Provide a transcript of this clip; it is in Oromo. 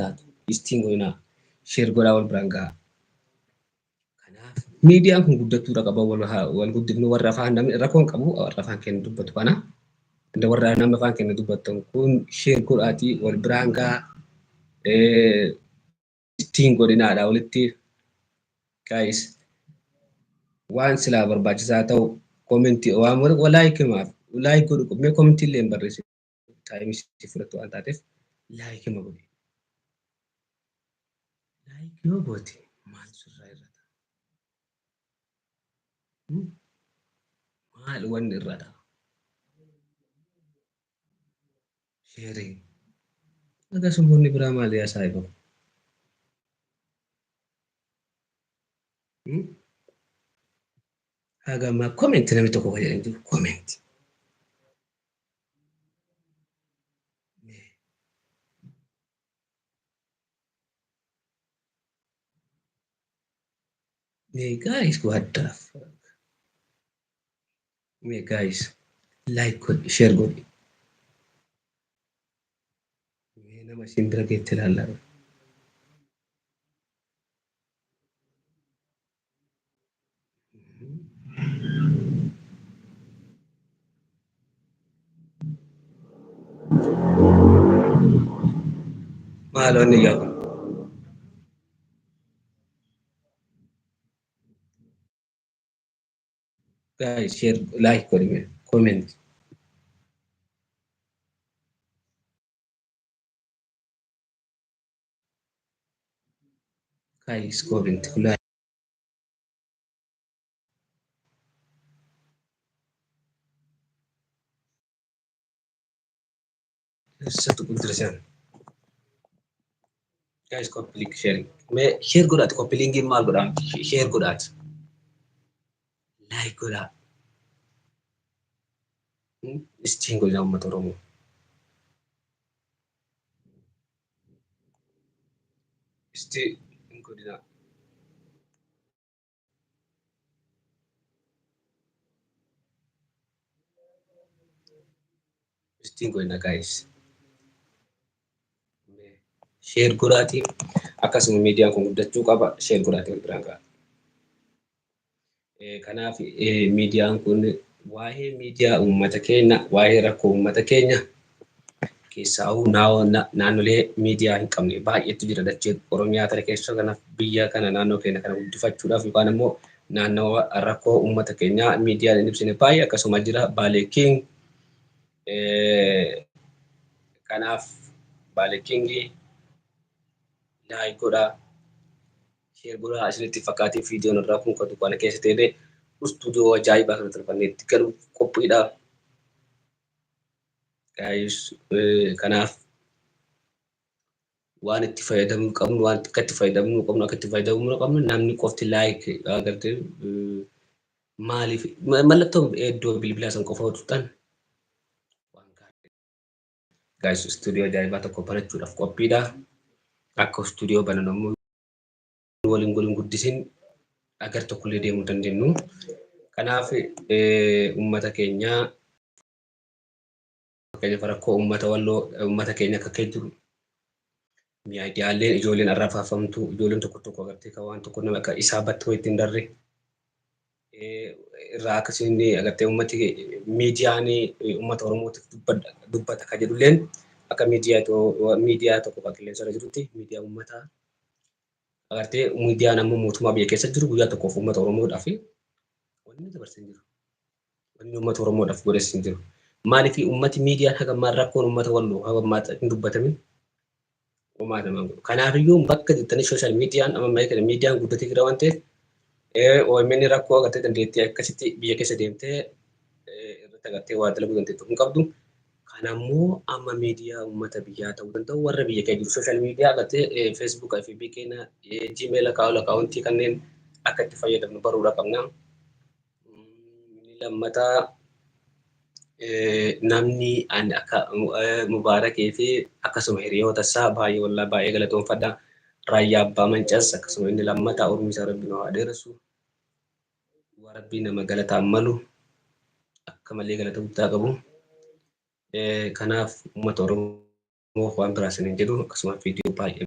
taatu istiin goonaa sheer godhaa wal biraan gahaa. Kanaaf miidiyaan kun guddachuudha qaba wal guddifnu warra afaan namni rakkoon qabu warra afaan keenya dubbatu kana. Warra nama afaan keenya dubbatan kun sheer godhaatii wal biraan gahaa istiin godhinaadha walitti guys waan silaa barbaachisaa ta'u komentii waan walaayikimaaf laayik godhu mee komentii illee hin barreessu taa'imii si fudhatu waan taateef laayikima godhi. Laayik yoo goote maal sirraa irrata? Maal wanni irrata? Sheerii. Akkasumas biraa maal yaasaa eegamu? Hagammaa koomenti namni tokko kan jedhan jiru koomenti. Guys, what the fuck? Guys, like godhi, share godhi. Nama isin bira geetti ilaallaa. Maaloo inni gaafa. Guys, share, like godhi, comment. Guys, comment, like. Satu kulturan. Guys, copy link sharing. Me share godhat copy link maal godhaan share godhat. Like godhaa. Istiin godhaa uummata Oromoo. Istiin godhaa. Istiin godhaa guys. Share godhaati akkasuma miidiyaan kun guddachuu qaba share godhaati wal biraan gahaa. Kanaaf miidiyaan kun waa'ee miidiyaa uummata keenya waa'ee rakkoo uummata keenya keessaa naannolee miidiyaa hin qabne baay'eetu jira dachee Oromiyaa tana keessa kanaaf biyya kana naannoo keenya kana guddifachuudhaaf yookaan immoo naannoo rakkoo uummata keenyaa miidiyaan hin ibsine baay'ee akkasuma jira Baalee King kanaaf Baalee Kingii like godhaa share godhaa isinitti fakkaatee viidiyoon irraa kun kan dukkaana keessa ta'ee istuudiyoo ajaa'ibaa kan tolfanneetti galuuf qophiidha. Guys, kanaaf waan itti fayyadamuu qabnu waan akka itti fayyadamuu qabnu akka itti fayyadamuu qabnu namni qofti like agartee maaliif mallattoon iddoo bilbilaa san qofa hojjetan waan gaarii. Guys, istuudiyoo ajaa'ibaa tokko banachuudhaaf qophiidha. Akka istuudiyoo bananamu waliin guddisin agar tokkollee deemuu dandeenyu. Kanaaf uummata keenyaa rakkoo uummata walloo uummata keenya akka jiru miidiyaaleen ijoolleen arrafaafamtu ijoolleen tokko agartee kan waan tokko nama akka isaa battoo ittiin darre irraa akkasiin agartee uummati miidiyaan uummata Oromootiif dubbata kan jedhulleen akka miidiyaa tokko kan qilleensa irra jirutti miidiyaa uummataa agartee miidiyaan ammoo mootummaa biyya keessa jiru guyyaa tokkoof uummata Oromoodhaaf wanni dabarsin jiru wanni uummata Oromoodhaaf godhessin jiru. Maaliif uummati miidiyaan hagammaa rakkoon uummata walloo hagammaa hin dubbatamin uummata mangu. Kanaafiyyuu bakka jettanii sooshaal miidiyaan amma miidiyaan guddatee jira waan ta'eef OMN rakkoo agartee dandeettii akkasitti biyya keessa deemtee irratti agartee waa dalaguu dandeettu hin qabdu. Kanammoo amma miidiyaa uummata biyyaa ta'uu danda'u warra biyya keessa jiru sooshaal miidiyaa agartee Facebook, FB keenya, Gmail akaawuntii kanneen akka itti fayyadamnu baruudha qabna. Lammataa namni akka Mubaarakee fi akkasuma hiriyoota isaa baay'ee wallaa baay'ee galatoomfadha. Raayyaa Abbaa Mancas akkasuma inni lammataa Oromoo isaa Rabbi nama adeeressu. Rabbi nama galataan malu akka malee galata guddaa qabu. Kanaaf uummata Oromoo waan biraa saniin jedhu akkasuma viidiyoo baay'ee